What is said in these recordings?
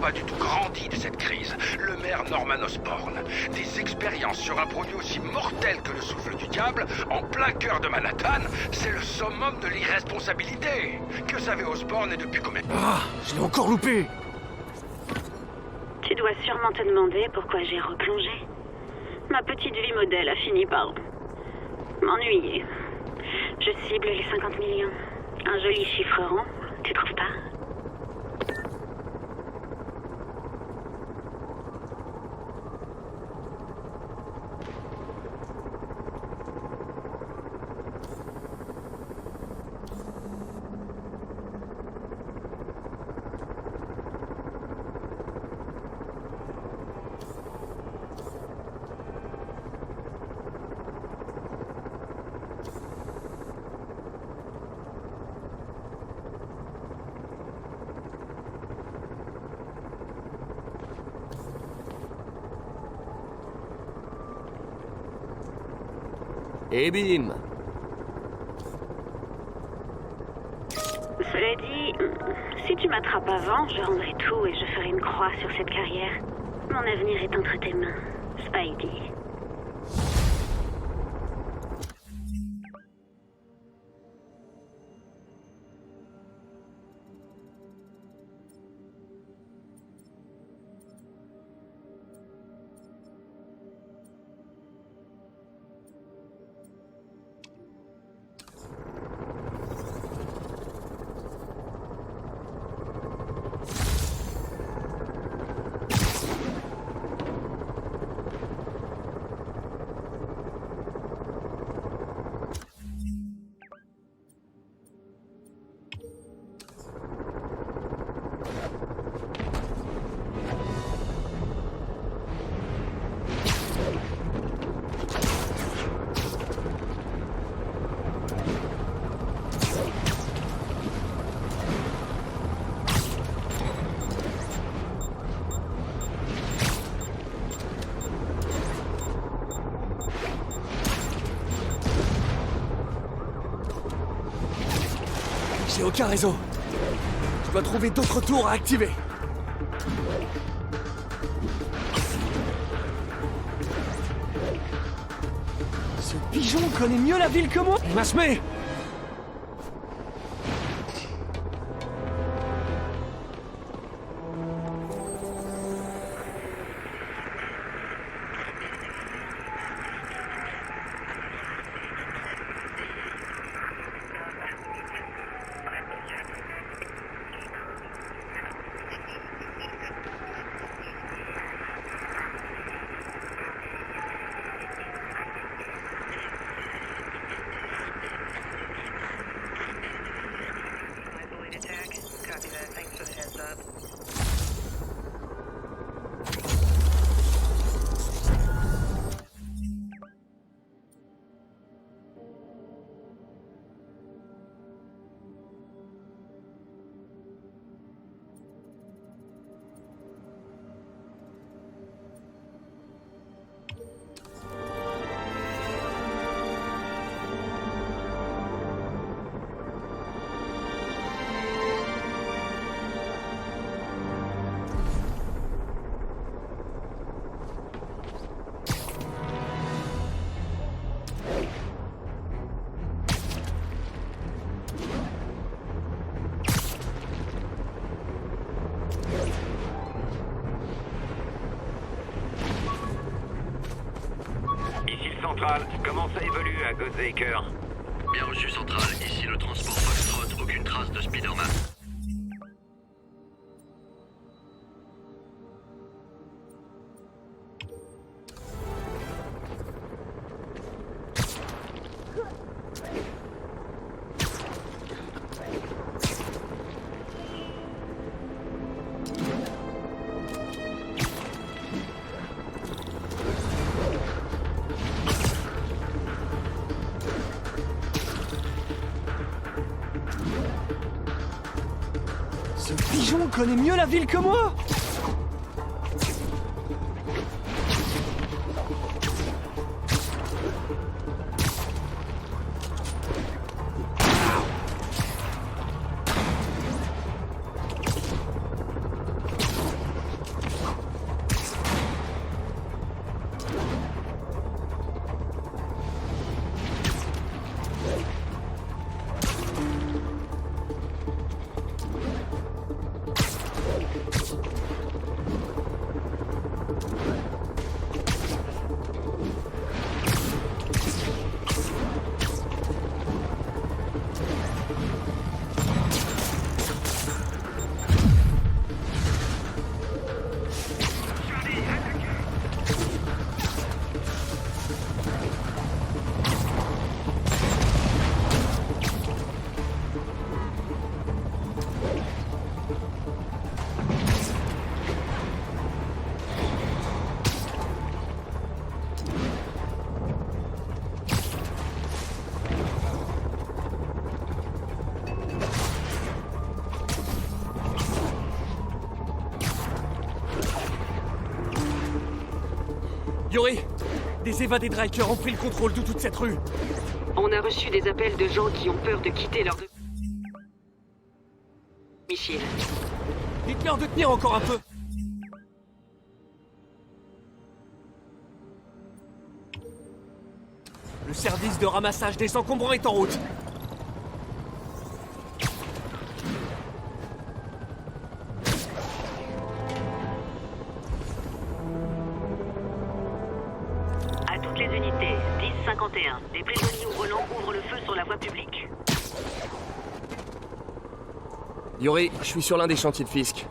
pas du tout grandi de cette crise. Le maire Norman Osborn. Des expériences sur un produit aussi mortel que le souffle du diable, en plein cœur de Manhattan, c'est le summum de l'irresponsabilité. Que savait Osborn et depuis combien... Ah, je l'ai encore loupé. Tu dois sûrement te demander pourquoi j'ai replongé. Ma petite vie modèle a fini par m'ennuyer. Je cible les 50 millions. Un joli chiffre rond, tu trouves pas? Et bim. Cela dit, si tu m'attrapes avant, je rendrai tout et je ferai une croix sur cette carrière. Mon avenir est entre tes mains, Spidey. J'ai aucun réseau. Je dois trouver d'autres tours à activer. Ce pigeon connaît mieux la ville que moi. Masmé. Comment ça évolue à Godacre? Bien reçu, Central. Ici le transport Foxtrot. Aucune trace de Spider-Man. Ce pigeon connaît mieux la ville que moi. Yori, des évadés de Riker ont pris le contrôle de toute cette rue. On a reçu des appels de gens qui ont peur de quitter leur domicile. Dites-leur de tenir encore un peu. Le service de ramassage des encombrants est en route. À toutes les unités, 10-51. Des prisonniers ou volants ouvrent le feu sur la voie publique. Yori, je suis sur l'un des chantiers de Fisk.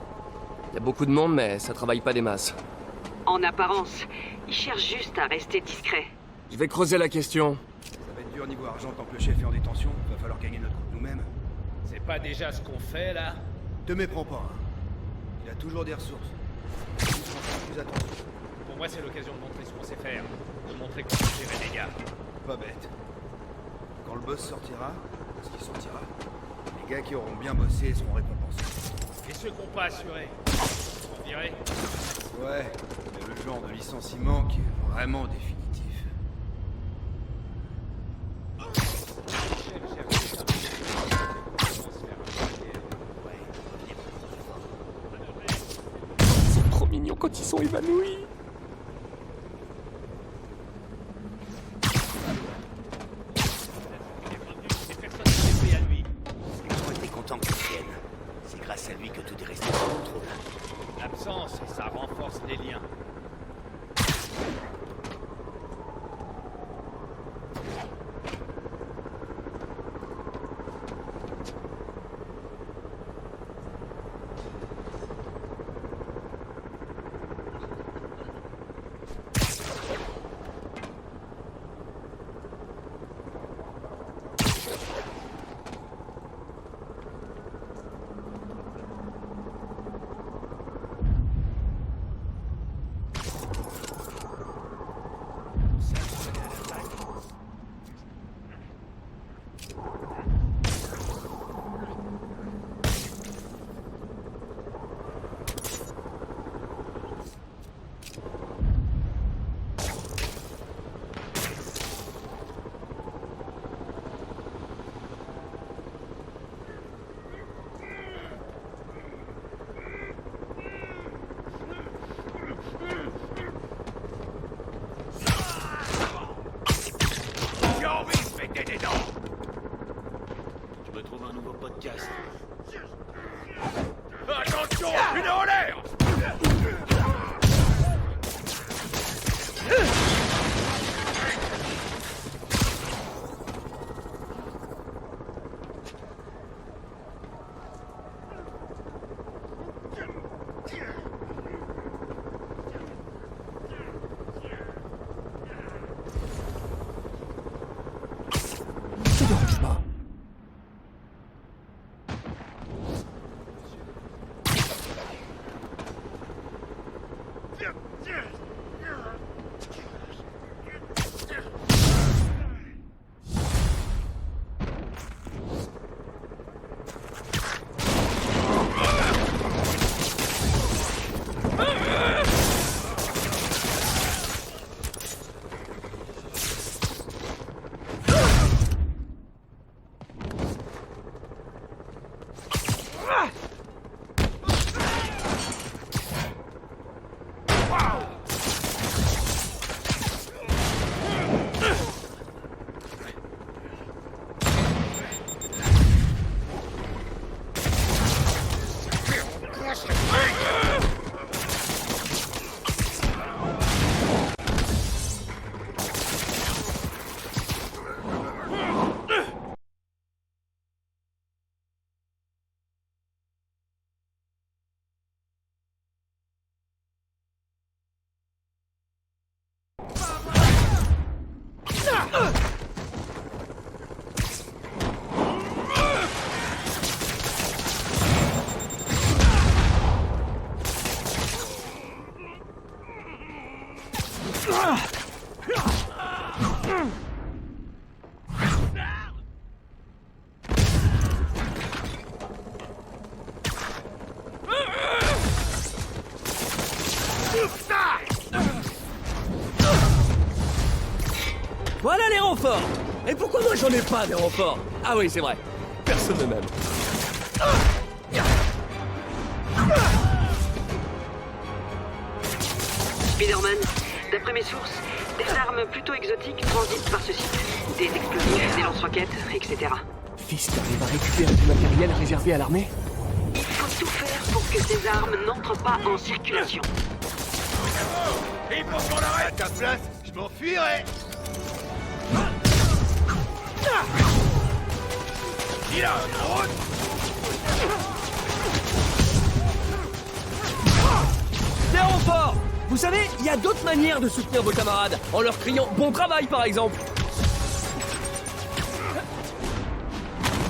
Il y a beaucoup de monde, mais ça travaille pas des masses. En apparence, ils cherchent juste à rester discrets. Je vais creuser la question. Ça va être dur niveau argent tant que le chef est en détention. Va falloir gagner notre coup nous-mêmes. C'est pas déjà ce qu'on fait, là? Te méprends pas, hein. Il a toujours des ressources. Juste faut faire plus attention. Pour moi, c'est l'occasion de montrer ce qu'on sait faire. De montrer qu'on peut gérer les gars. Pas bête. Quand le boss sortira, parce qu'il sortira, les gars qui auront bien bossé seront récompensés. Et ceux qu'on pas assurés, on virait. Ouais, mais le genre de licenciement qui est vraiment définitif. C'est trop mignon quand ils sont évanouis. C'est grâce à lui que tout est resté sous contrôle. L'absence, ça renforce les liens. Je me trouve un nouveau podcast. Attention, une en l'air! Ça dérange pas. Voilà les renforts! Et pourquoi moi j'en ai pas des renforts? Ah oui, c'est vrai. Personne ne m'aime. Spider-Man, d'après mes sources, des armes plutôt exotiques transitent par ce site. Des explosifs, des lance-roquettes, etc. Fisk arrive à récupérer du matériel réservé à l'armée? Il faut tout faire pour que ces armes n'entrent pas en circulation. Il faut qu'on arrête. À ta place, je m'enfuirai. Il a un drone. Des renforts! Vous savez, il y a d'autres manières de soutenir vos camarades, en leur criant « Bon travail » par exemple.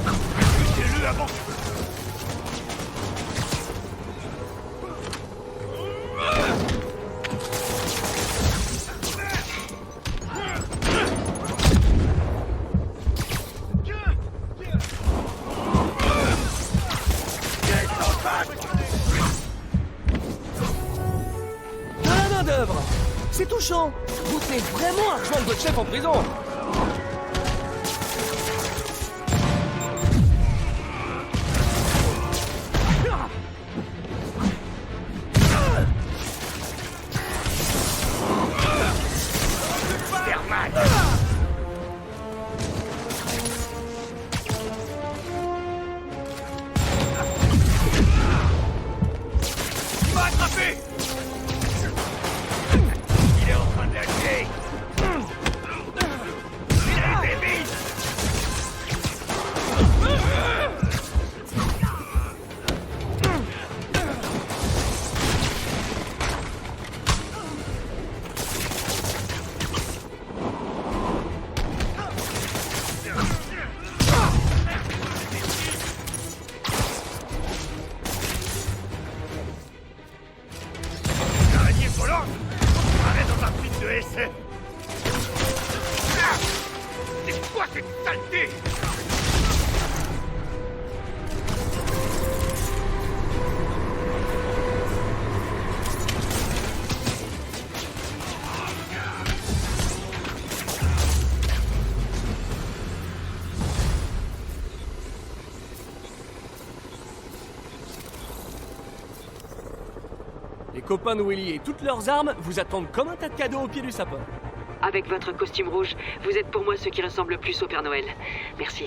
Butez-le avant. De la main-d'œuvre! C'est touchant! Vous tenez vraiment à rejoindre votre chef en prison! Il m'a attrapé. Il est en train de lâcher. Il a été vite. Araignée volante. Arrête dans un film de SF. C'est quoi cette saleté? Les copains de Willy et toutes leurs armes vous attendent comme un tas de cadeaux au pied du sapin. Avec votre costume rouge, vous êtes pour moi ce qui ressemble le plus au Père Noël. Merci.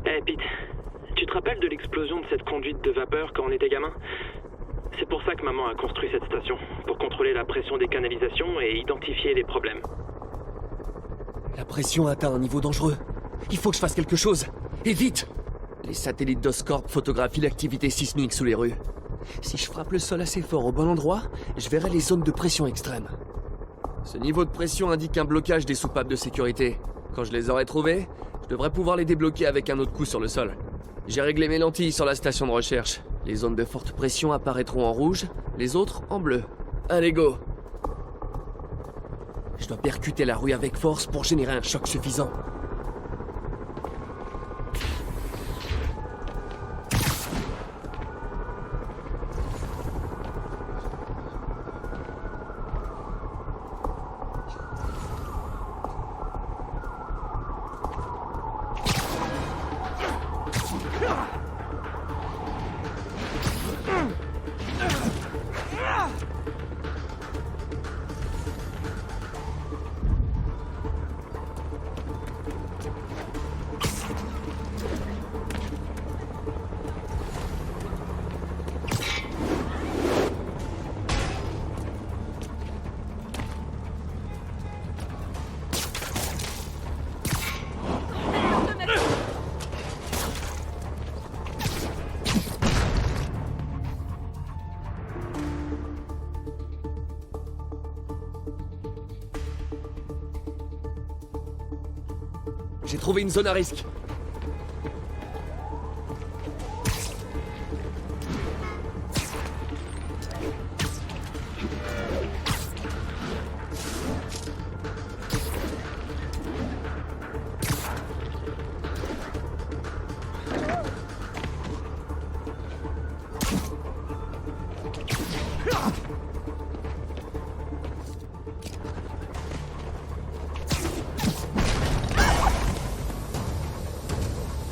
Hey Pete, tu te rappelles de l'explosion de cette conduite de vapeur quand on était gamin? C'est pour ça que maman a construit cette station, pour contrôler la pression des canalisations et identifier les problèmes. La pression a atteint un niveau dangereux. Il faut que je fasse quelque chose. Et vite! Les satellites d'Oscorp photographient l'activité sismique sous les rues. Si je frappe le sol assez fort au bon endroit, je verrai les zones de pression extrême. Ce niveau de pression indique un blocage des soupapes de sécurité. Quand je les aurai trouvées, je devrais pouvoir les débloquer avec un autre coup sur le sol. J'ai réglé mes lentilles sur la station de recherche. Les zones de forte pression apparaîtront en rouge, les autres en bleu. Allez, go! Je dois percuter la rue avec force pour générer un choc suffisant. trouvé une zone à risque.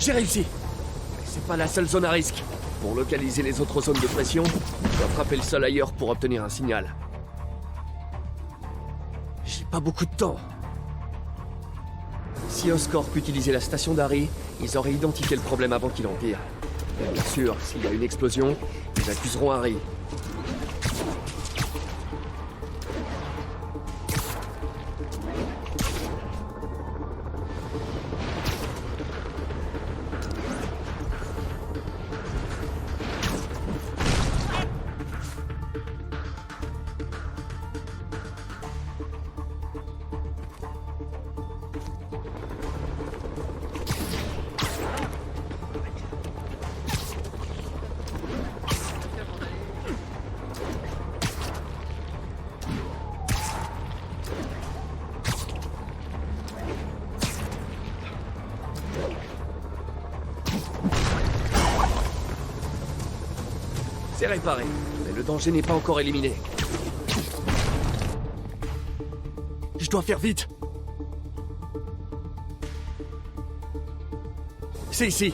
J'ai réussi. Mais c'est pas la seule zone à risque. Pour localiser les autres zones de pression, je dois frapper le sol ailleurs pour obtenir un signal. J'ai pas beaucoup de temps. Si Oscorp utilisait la station d'Harry, ils auraient identifié le problème avant qu'il empire. Et bien sûr, s'il y a une explosion, ils accuseront Harry. C'est réparé, mais le danger n'est pas encore éliminé. Je dois faire vite. C'est ici.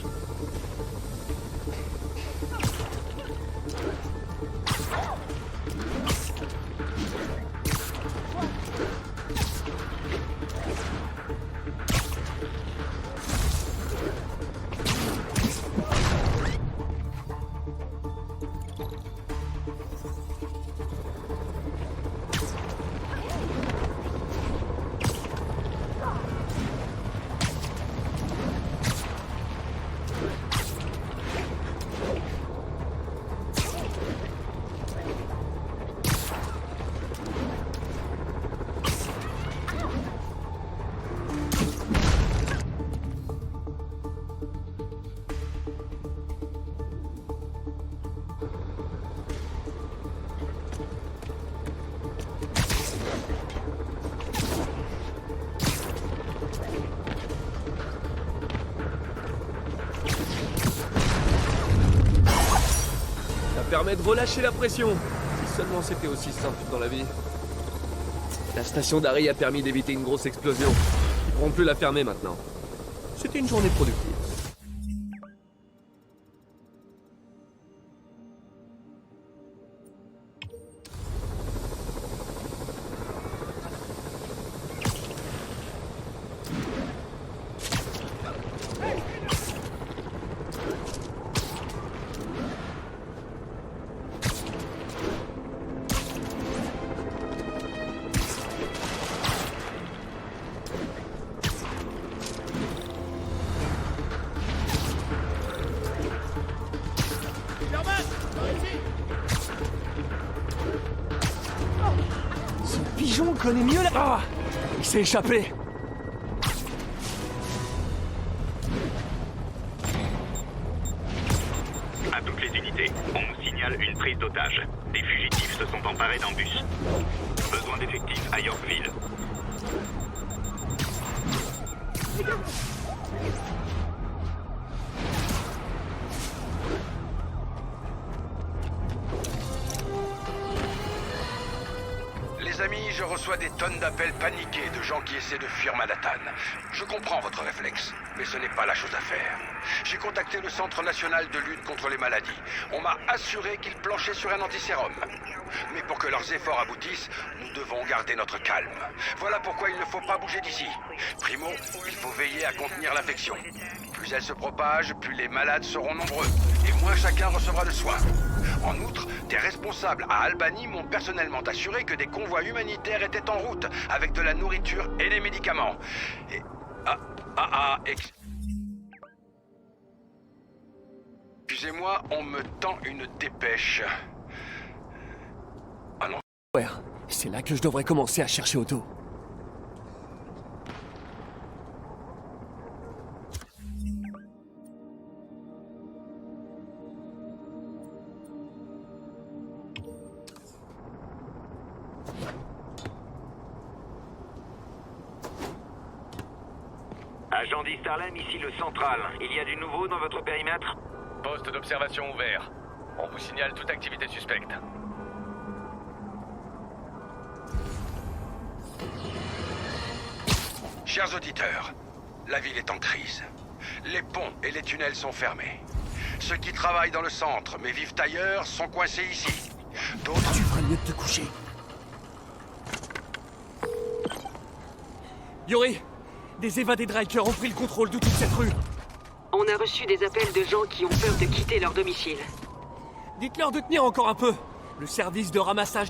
Ça permet de relâcher la pression. Si seulement c'était aussi simple dans la vie. La station d'Harry a permis d'éviter une grosse explosion. Ils pourront plus la fermer maintenant. C'était une journée productive. On connaît mieux la... Ah, il s'est échappé. À toutes les unités, on nous signale une prise d'otage. Des fugitifs se sont emparés d'un bus. Besoin d'effectifs à Yorkville. Les amis, je reçois des tonnes d'appels paniqués de gens qui essaient de fuir Manhattan. Je comprends votre réflexe, mais ce n'est pas la chose à faire. J'ai contacté le Centre national de lutte contre les maladies. On m'a assuré qu'ils planchaient sur un antisérum. Mais pour que leurs efforts aboutissent, nous devons garder notre calme. Voilà pourquoi il ne faut pas bouger d'ici. Primo, il faut veiller à contenir l'infection. Plus elle se propage, plus les malades seront nombreux, et moins chacun recevra de soins. En outre, des responsables à Albany m'ont personnellement assuré que des convois humanitaires étaient en route, avec de la nourriture et des médicaments. Et... Excusez-moi, on me tend une dépêche. Ah non. Ouais, c'est là que je devrais commencer à chercher Otto. Agent d'Istarlem, ici le central. Il y a du nouveau dans votre périmètre? Poste d'observation ouvert. On vous signale toute activité suspecte. Chers auditeurs, la ville est en crise. Les ponts et les tunnels sont fermés. Ceux qui travaillent dans le centre mais vivent ailleurs sont coincés ici. D'autres... Tu ferais mieux de te coucher. Yori, des évadés Dryker ont pris le contrôle de toute cette rue. On a reçu des appels de gens qui ont peur de quitter leur domicile. Dites-leur de tenir encore un peu. Le service de ramassage